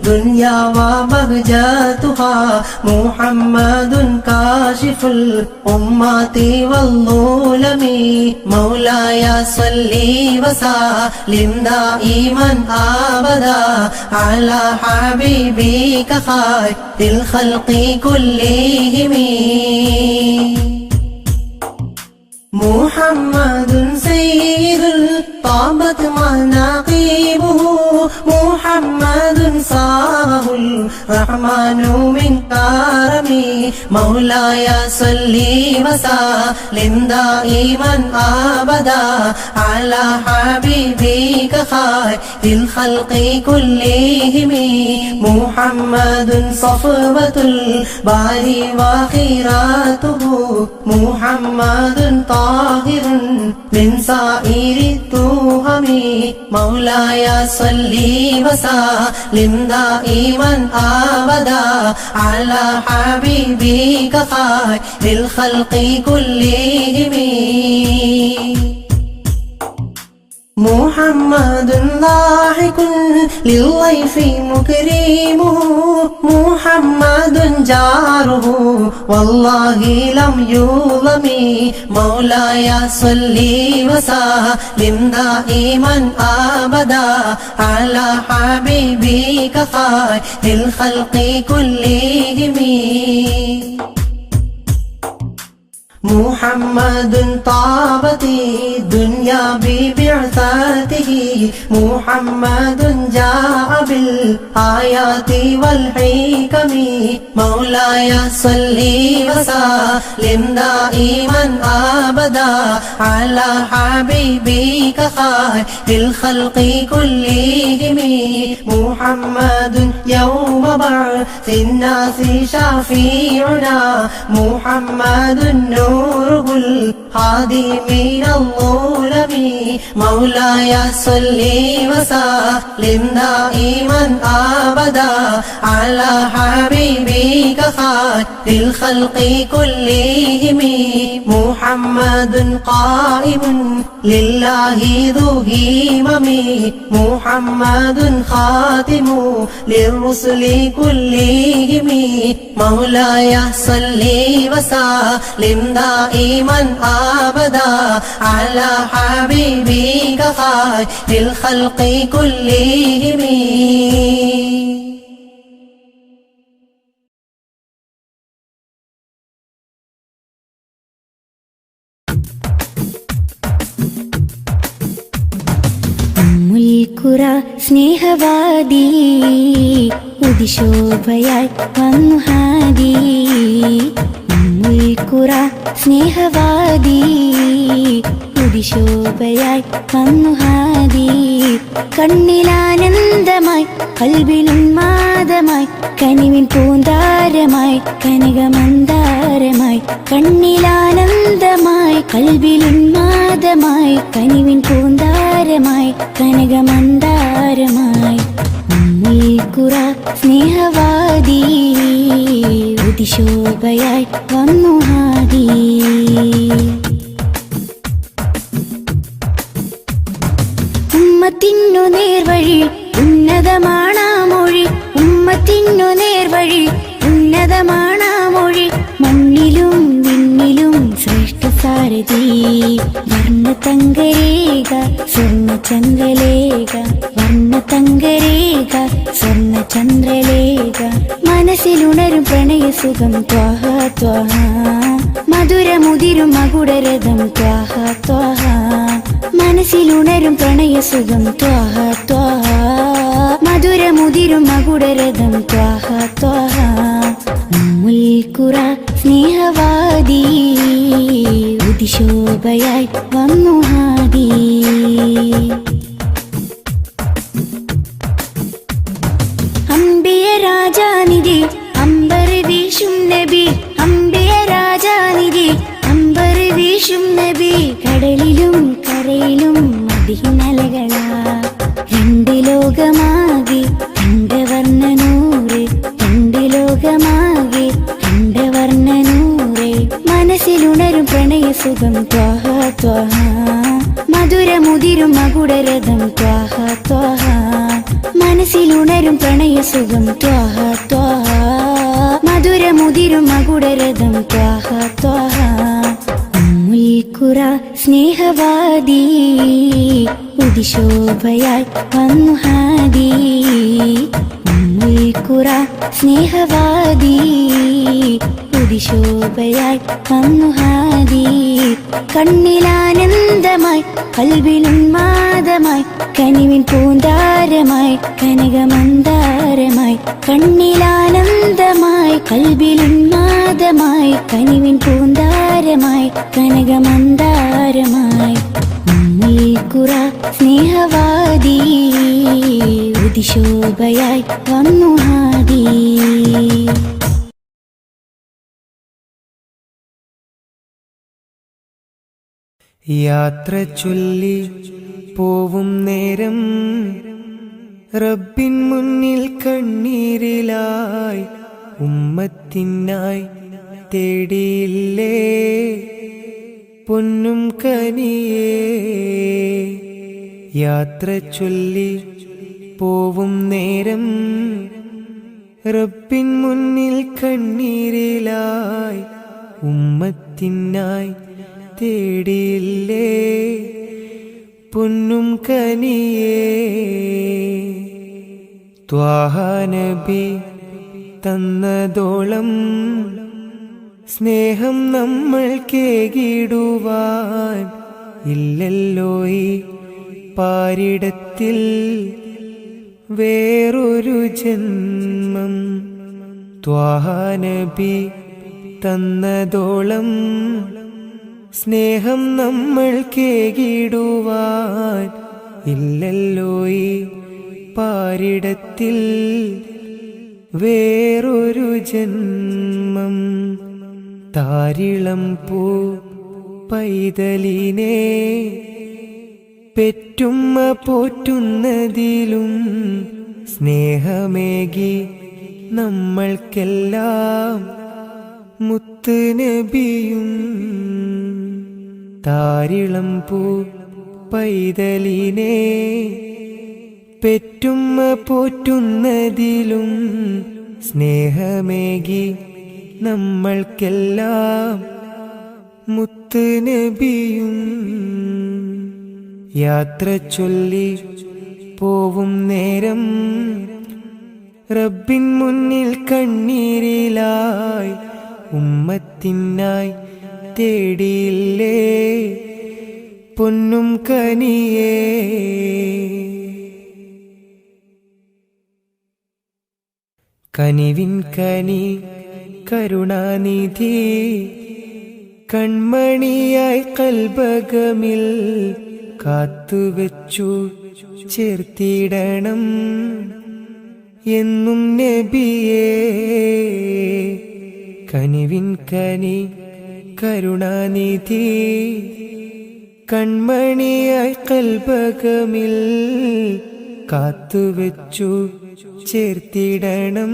دنيا وبهجتها محمد كاشف الأمة والظلم مولاي صل وسلم دائما أبدا على حبيبك خير الخلق كلهم محمد سيد طابت مناقبه محمد صاره الرحمن من كرمه مولاي صل وسلم دائما أبدا على حبيبك خير الخلق كلهم محمد صفوة الباري وخيراته محمد طاهر من سائر التهم مولاي صل وسلم دائما أبدا على حبيبك خير الخلق كلهم محمد ضاحك للضيف مكرمه محمد جاره والله لم يظلم مولاي صل وسلم دائما أبدا على حبيبك خير الخلق كلهم محمد طابت الدنيا ببعثته محمد جاء بالآيات والحكم مولاي صل وسلم دائما أبدا على حبيبك خير الخلق كلهم محمد يوم بعث الناس شفيعنا محمد نوره الهادي من الظلم مولاي صل وسلم دائما أبدا على حبيبك خير الخلق كلهم محمد قائم لله ذو همم محمد خاتم للرسل كلهم مولاي صل وسلم دائما أبدا على حبيبك خير الخلق كلهم മുൽക്കുറ സ്നേഹവാദി ഉദിശോഭയായി വന്നു ഹാദി മുൽക്കുറ സ്നേഹവാദി ഉദിശോഭയായി വന്നു ഹാദി കണ്ണിലാനന്ദമായി കൽബിലുന്മാദമായി കനിവിൻ പൂന്താരമായി കനകമന്ദാരമായി കണ്ണിലാനന്ദമായി കൽബിലുന്മാദമായി കനിവിൻ പൂന്താരമായി കനകമന്ദാരമായി മുൽക്കുറ സ്നേഹവാദി ഉദിശോഭയായി വന്നു ഹാദി ഉമ്മത്തിനു നേർവഴി ഉന്നതമാണാ മൊഴി ഉമ്മത്തിനു നേർവഴി ഉന്നതമാണാ മൊഴി മണ്ണിലും വിണ്ണിലും ശ്രേഷ്ഠ സാരഥി വർണ്ണതങ്കരേഖ സ്വർണ്ണചന്ദ്രലേഖ വർണ്ണതങ്കരേഖ സ്വർണ്ണചന്ദ്രലേഖ മനസ്സിലുണരും പ്രണയസുഖം ത്വാഹ ത്വാഹ മധുരമുതിരും മകുടരഥം ത്വാഹ ത്വാഹ മനസ്സിലുണരും പ്രണയസുഖം ത്വാഹ ത്വാഹ മധുരമുതിരും മകുടരഥം ത്വാഹ ത്വാഹ മുൽക്കുറ സ്നേഹവാദി ഉദിശോഭയായി വന്നു ഹാദി അംബിയ രാജാനിധി അമ്പർ വീശും നബി അംബിയ രാജാനിധി അമ്പർ വീശും നബി കടലിലും കരയിലും മദീനലകളാ രണ്ട് ലോകമാകെ കണ്ടവർണ്ണനൂറ് രണ്ട് ലോകമാകെ കണ്ടവർണ്ണനൂറ് മനസ്സിലുണരും പ്രണയസുഖം ത്വാഹ ത്വാഹ മധുരമുതിരും മകുടരഥം ത്വാഹ ത്വാഹ മനസ്സിലുണരും പ്രണയസുഖം ത്വാഹ ത്വാഹ മധുരമുതിരും മകുടരഥം ത്വാഹ ത്വാഹ മുൽക്കുറ സ്നേഹവാദി ഉദിശോഭയായി വന്നു ഹാദി മുൽക്കുറ സ്നേഹവാദി ഉദിശോഭയായി വന്നു ഹാദി കണ്ണിലാനന്ദമായി കൽബിലുന്മാദമായി കനിവിൻ പൂന്താരമായി കനകമന്ദാരമായി കണ്ണിലാനന്ദമായി കൽബിലുന്മാദമായി കനിവിൻ പൂന്താരമായി കനകമന്ദാരമായി ഉമ്മുൽ ഖുറ സ്നേഹവാദി ഉദിശോഭയായി വന്നു ഹാദി. യാത്ര ചൊല്ലി പോവും നേരം റബ്ബിൻ മുന്നിൽ കണ്ണീരിലായി ഉമ്മത്തിനായി തേടിയില്ലേ പൊന്നും കനിയേ. യാത്ര ചൊല്ലി പോവും നേരം റബ്ബിൻ മുന്നിൽ കണ്ണീരിലായി ഉമ്മത്തിനായി തേടിയില്ലേ പൊന്നും കനിയേ. ത്വാഹ നബി തന്നതോളം സ്നേഹം നമ്മൾ കേകിടുവാൻ ഇല്ലല്ലോ ഈ പാരിടത്തിൽ വേറൊരു ജന്മം. ത്വാഹ നബി തന്നതോളം സ്നേഹം നമ്മൾ കേകിടുവാൻ ഇല്ലല്ലോ ഈ പാരിടത്തിൽ വേറൊരു ജന്മം. താരിളം പൂ പൈതലിനെ പെറ്റുമ്മ പോറ്റുന്നതിലും സ്നേഹമേകി നമ്മൾക്കെല്ലാം മുത്ത് നബിയും. താരിളം പൂ പൈതലിനെ പെറ്റുമ്മ പോറ്റുന്നതിലും സ്നേഹമേകി നമ്മൾക്കെല്ലാം മുത്ത് നബിയും. യാത്ര ചൊല്ലി പോവും നേരം റബ്ബിൻ മുന്നിൽ കണ്ണീരിലായി ഉമ്മത്തിനായി തേടിയില്ലേ പൊന്നും കനിയേ. കനിവിൻ കനി കരുണാനിധി കൺമണിയായി കൽബകമിൽ കാത്തുവെച്ചു ചേർത്തിടണം എന്നും നബിയേ. കനിവിൻ കനി കരുണാനിധി കൺമണിയായി കൽബകമിൽ കാത്തുവെച്ചു ചേർത്തിടണം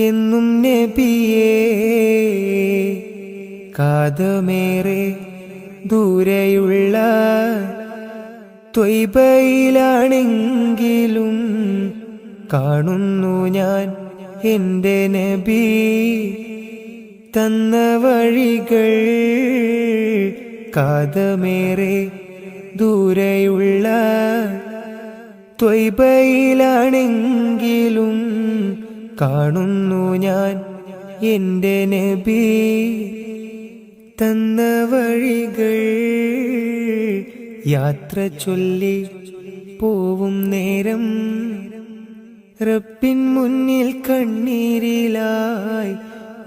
എന്നും നബിയേ. കാതമേറെ ദൂരെയുള്ള ത്വയ്ബയിലാണെങ്കിലും കാണുന്നു ഞാൻ എൻ്റെ നബി തന്ന വഴികൾ. കാതമേറെ ദൂരെയുള്ള ത്വയ്ബയിലാണെങ്കിലും കാണുന്നു ഞാൻ എൻ്റെ നബി തന്ന വഴികൾ. യാത്ര ചൊല്ലി പോവും നേരം റബ്ബിൻ മുന്നിൽ കണ്ണീരിലായി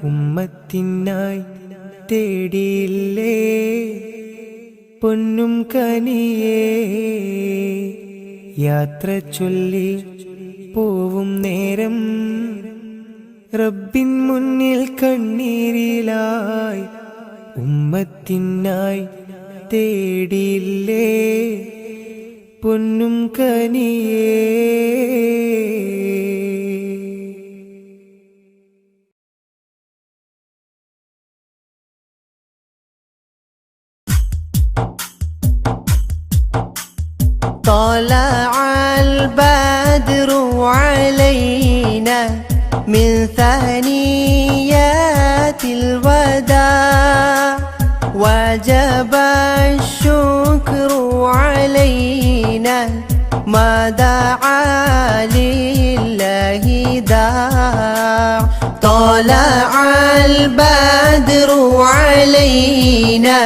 ഉമ്മത്തിനായി തേടിയില്ലേ പൊന്നും കനിയേ. യാത്ര ചൊല്ലി പോവും നേരം റബ്ബിൻ മുന്നിൽ കണ്ണീരിലായി ഉമ്മത്തിനായി തേടിയില്ലേ പൊന്നും കനിയേ. طلع البدر علينا من ثنيات الوداع وجب الشكر علينا ما دعا لله داع. طلع البدر علينا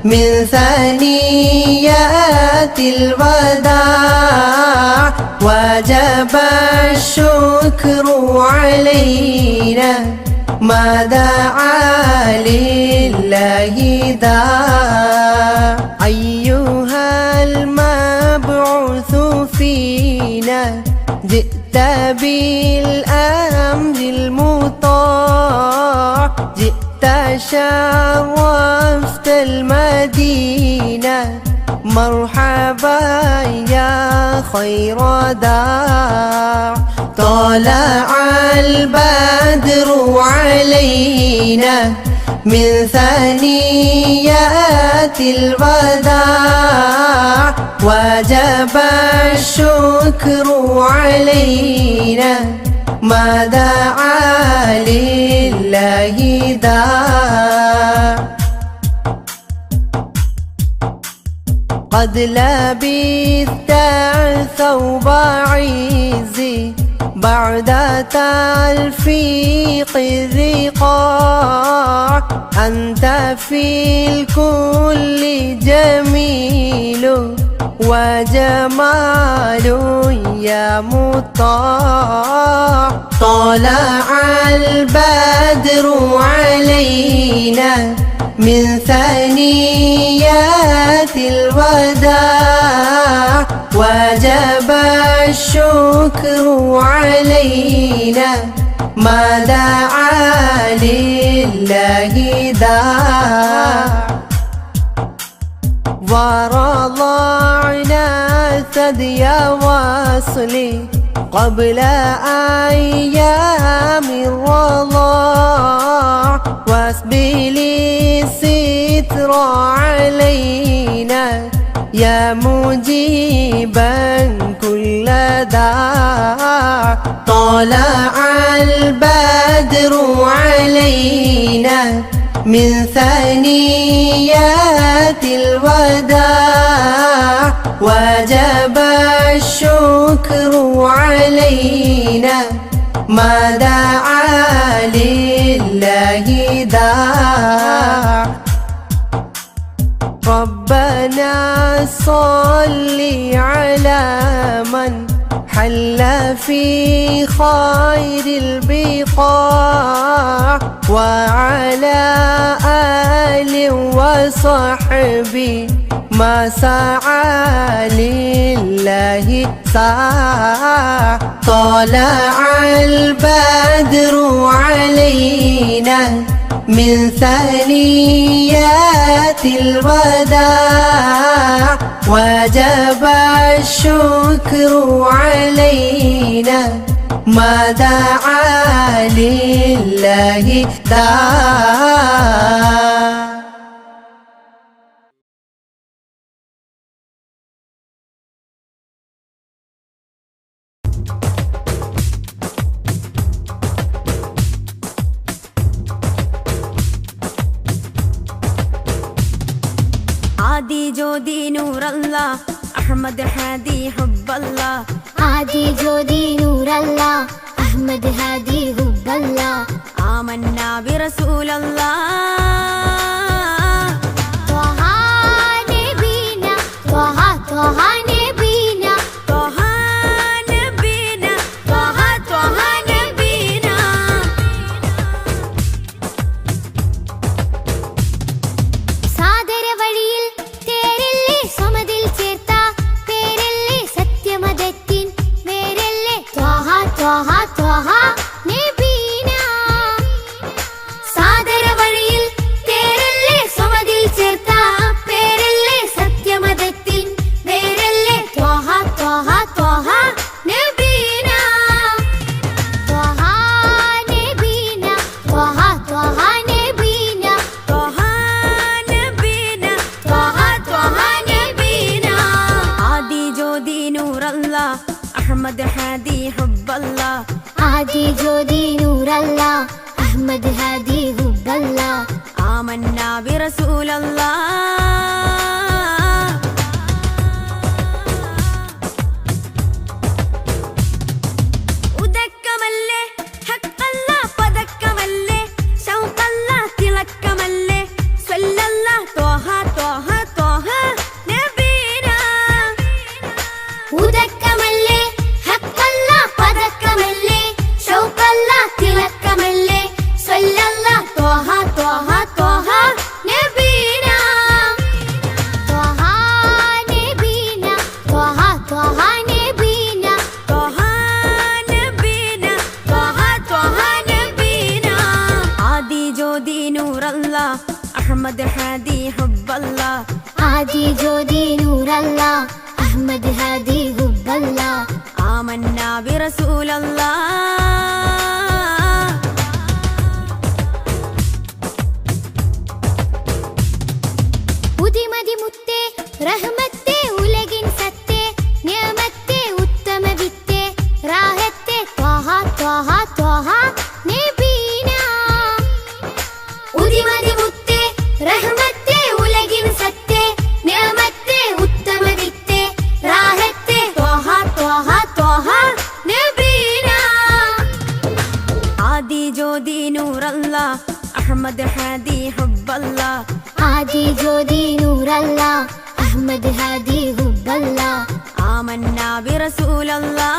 من ثنيات الوداع وجب الشكر علينا ما دعا لله داع أيها المبعوث فينا جئت بالأمر المطاع جئت شرفت المدينة مرحبا يا خير داع طلع البدر علينا من ثنيات الوداع وجب الشكر علينا ما دعا لله داع قد لبثت ثوب عزي بعد تلفيق الرقاع أنت في الكل جميل وجمال يا مطاع طلع البدر علينا من ثنيات الوداع وجب الشكر علينا ما دعا لله داع ورضعنا ثدي وصلي قبل أيام الرضاع واسبل الستر علينا يا مجيبا كل داع طلع البدر علينا من ثنيات الوداع وجب الشكر علينا ما دعا لله داع ربنا صل على من حل في خير البقاع وعلى آل وصحبه ما سعى لله ساع طلع البدر علينا من ثنيات الوداع وجب الشكر علينا ما دعا لله داع आदि ज्योति नूर अल्लाह अहमद हादी हुब्ब अल्लाह आदि ज्योति नूर अल्लाह अहमद हादी हुब्ब अल्लाह आमन्ना बिरसूल अल्लाह त्वहा नबीना त्वहा त्वहा नबीना त्वहा नबीना त्वहा त्वहा नबीना സാദര വഴിയിൽ തേരല്ലേ സമതിൽ ചേർത്ത പേരല്ലേ സത്യമതത്തിൻ വേരല്ലേ ത്വഹ ത്വഹ ത്വഹ നബീന സാദര വഴിയിൽ തേരല്ലേ സമതിൽ ചേർത്ത പേരല്ലേ സത്യമതത്തിൻ വേരല്ലേ ത്വഹ ത്വഹ ത്വഹ നബീന ത്വഹ നബീന ത്വഹ ത്വഹ നബീന त्वहा नबीना त्वहा त्वहा नबीना आदि ज्योति नूर अल्लाह अहमद हादी हुब्ब अल्लाह आदि ज्योति नूर अल्लाह अहमद हादी हुब्ब अल्लाह आमन्ना बिरसूल अल्लाह ഉദക്കമല്ലേ ഹക്കല്ലാ പദക്കമല്ലേ ശൗഖല്ലാ തിളക്കമല്ലേ സ്വല്ലല്ലാ ത്വഹ ത്വഹ അഹ്മദ് ഹാദി ഹുബ്ബല്ലാ ആദി ജ്യോതി നൂറല്ലാ അഹ്മദ് ഹാദി ഹുബ്ബല്ലാ ആമന്നാ ബിറസൂലല്ലാ ഉദിമതി മുത്തേ റഹ്മത്തേ ഉലകിൻ സത്തേ നിയമത്തേ ഉത്തമ വിത്തേ റാഹത്തേ ത്വഹ ത്വഹ ത്വഹ നബീന ഉദിമതി മുത്തേ റഹ്മത്തേ ഉലകിൻ സത്തേ നിയമത്തേ ഉത്തമ വിത്തേ റാഹത്തേ ത്വഹ ത്വഹ ത്വഹ നബീന ആദി ജ്യോതി നൂറല്ലാ അഹ്മദ് ഹാദി ഹുബ്ബല്ലാ ആദി ജ്യോതി നൂറല്ലാ അഹ്മദ് ഹാദി ഹുബ്ബല്ലാ ആമന്നാ ബിറസൂലല്ലാ